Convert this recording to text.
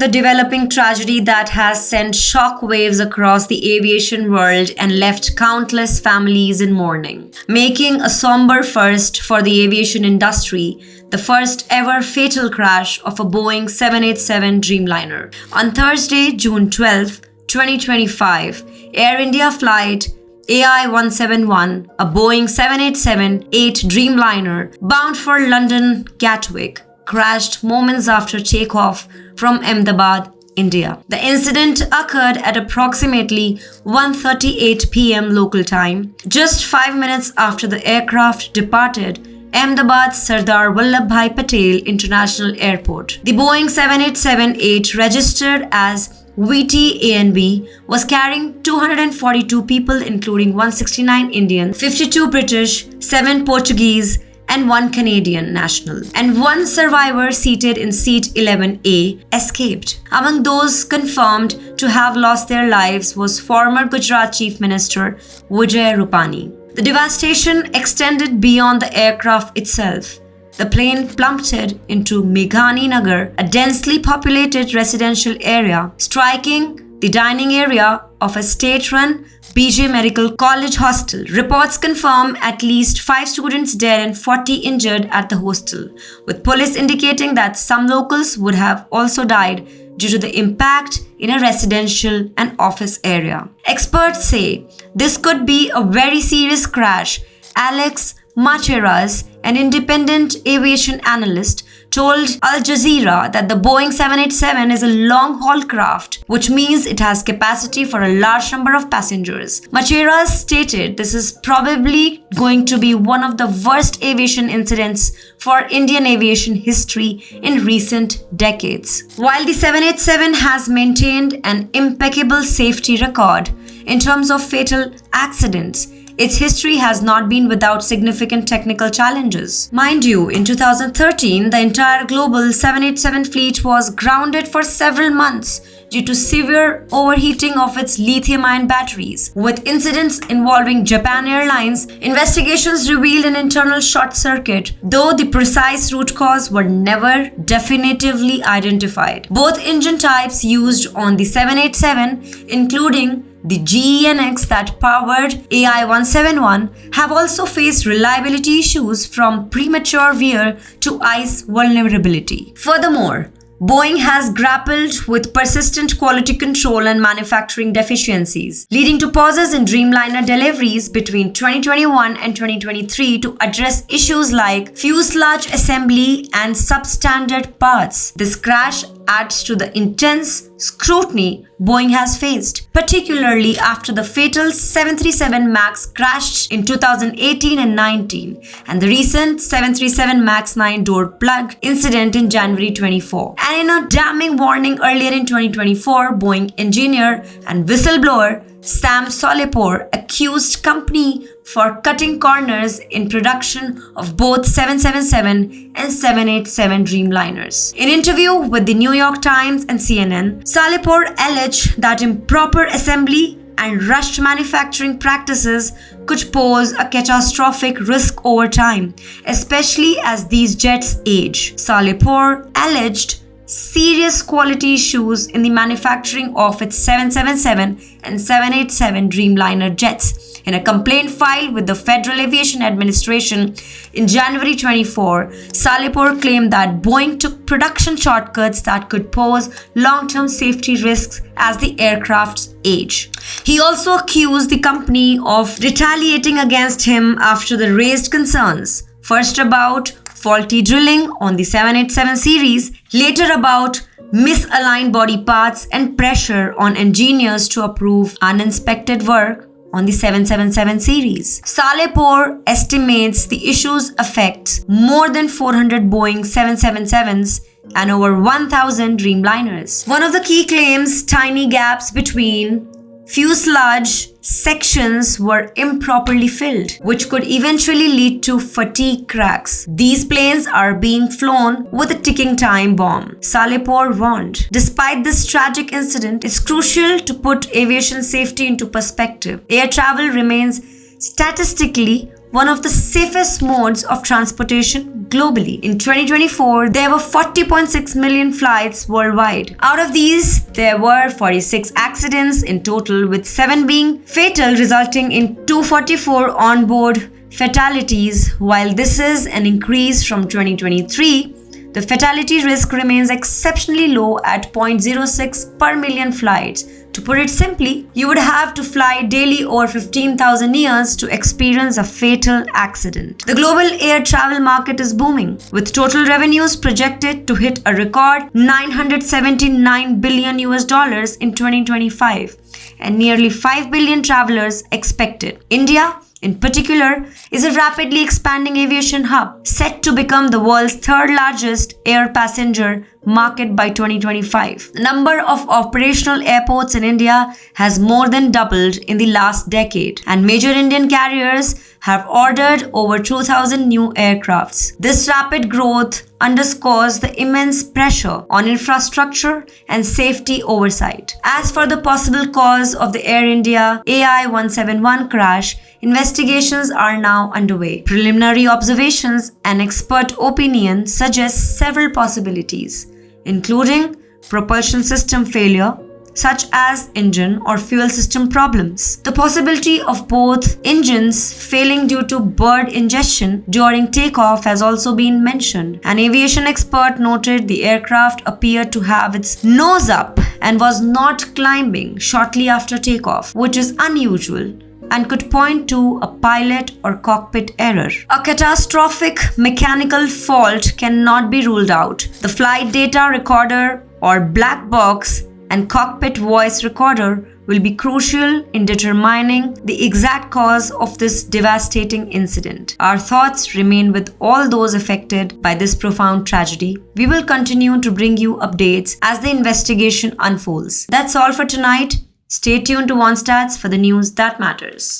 The developing tragedy that has sent shockwaves across the aviation world and left countless families in mourning. Making a somber first for the aviation industry, the first ever fatal crash of a Boeing 787 Dreamliner. On Thursday, June 12, 2025, Air India Flight AI171, a Boeing 787-8 Dreamliner bound for London Gatwick, crashed moments after takeoff from Ahmedabad, India. The incident occurred at approximately 1:38 p.m. local time, just 5 minutes after the aircraft departed Ahmedabad's Sardar Vallabhbhai Patel International Airport. The Boeing 787-8, registered as VT-ANB, was carrying 242 people, including 169 Indian, 52 British, 7 Portuguese, and 1 Canadian national, and 1 survivor seated in seat 11A escaped. Among those confirmed to have lost their lives was former Gujarat Chief Minister Vijay Rupani. The devastation extended beyond the aircraft itself. The plane plummeted into Meghani Nagar, a densely populated residential area, striking the dining area of a state-run BJ Medical College hostel. Reports confirm at least 5 students dead and 40 injured at the hostel, with police indicating that some locals would have also died due to the impact in a residential and office area. Experts say this could be a very serious crash. Alex Macheras, an independent aviation analyst, told Al Jazeera that the Boeing 787 is a long-haul craft, which means it has capacity for a large number of passengers. Macheras stated this is probably going to be one of the worst aviation incidents for Indian aviation history in recent decades. While the 787 has maintained an impeccable safety record in terms of fatal accidents, its history has not been without significant technical challenges. Mind you, in 2013, the entire global 787 fleet was grounded for several months due to severe overheating of its lithium-ion batteries. With incidents involving Japan Airlines, investigations revealed an internal short circuit, though the precise root cause were never definitively identified. Both engine types used on the 787, including the GEnx that powered AI171, have also faced reliability issues from premature wear to ice vulnerability. Furthermore, Boeing has grappled with persistent quality control and manufacturing deficiencies, leading to pauses in Dreamliner deliveries between 2021 and 2023 to address issues like fuselage assembly and substandard parts. This crash adds to the intense scrutiny Boeing has faced, particularly after the fatal 737 MAX crashed in 2018 and 19, and the recent 737 MAX 9 door plug incident in January 24. And in a damning warning earlier in 2024, Boeing engineer and whistleblower Sam Solipor accused company for cutting corners in production of both 777 and 787 Dreamliners. In an interview with the New York Times and CNN, Solipor alleged that improper assembly and rushed manufacturing practices could pose a catastrophic risk over time, especially as these jets age. Solipor alleged serious quality issues in the manufacturing of its 777 and 787 Dreamliner jets. In a complaint filed with the Federal Aviation Administration in January 24, Solipor claimed that Boeing took production shortcuts that could pose long-term safety risks as the aircraft's age. He also accused the company of retaliating against him after the raised concerns, first about faulty drilling on the 787 series, later about misaligned body parts and pressure on engineers to approve uninspected work on the 777 series. Solipor estimates the issues affect more than 400 Boeing 777s and over 1,000 Dreamliners. One of the key claims, tiny gaps between fuselage sections were improperly filled, which could eventually lead to fatigue cracks. These planes are being flown with a ticking time bomb, Solipor warned. Despite this tragic incident, it's crucial to put aviation safety into perspective. Air travel remains statistically one of the safest modes of transportation globally. In 2024, there were 40.6 million flights worldwide. Out of these, there were 46 accidents in total, with 7 being fatal, resulting in 244 onboard fatalities. While this is an increase from 2023, the fatality risk remains exceptionally low at 0.06 per million flights. To put it simply, you would have to fly daily over 15,000 years to experience a fatal accident. The global air travel market is booming, with total revenues projected to hit a record $979 billion in 2025 and nearly 5 billion travelers expected. India, in particular, is a rapidly expanding aviation hub, set to become the world's third largest air passenger market by 2025. The number of operational airports in India has more than doubled in the last decade, and major Indian carriers have ordered over 2,000 new aircrafts. This rapid growth underscores the immense pressure on infrastructure and safety oversight. As for the possible cause of the Air India AI171 crash, investigations are now underway. Preliminary observations and expert opinion suggest several possibilities, including propulsion system failure, such as engine or fuel system problems. The possibility of both engines failing due to bird ingestion during takeoff has also been mentioned. An aviation expert noted the aircraft appeared to have its nose up and was not climbing shortly after takeoff, which is unusual and could point to a pilot or cockpit error. A catastrophic mechanical fault cannot be ruled out. The flight data recorder or black box and cockpit voice recorder will be crucial in determining the exact cause of this devastating incident. Our thoughts remain with all those affected by this profound tragedy. We will continue to bring you updates as the investigation unfolds. That's all for tonight. Stay tuned to OneStats for the news that matters.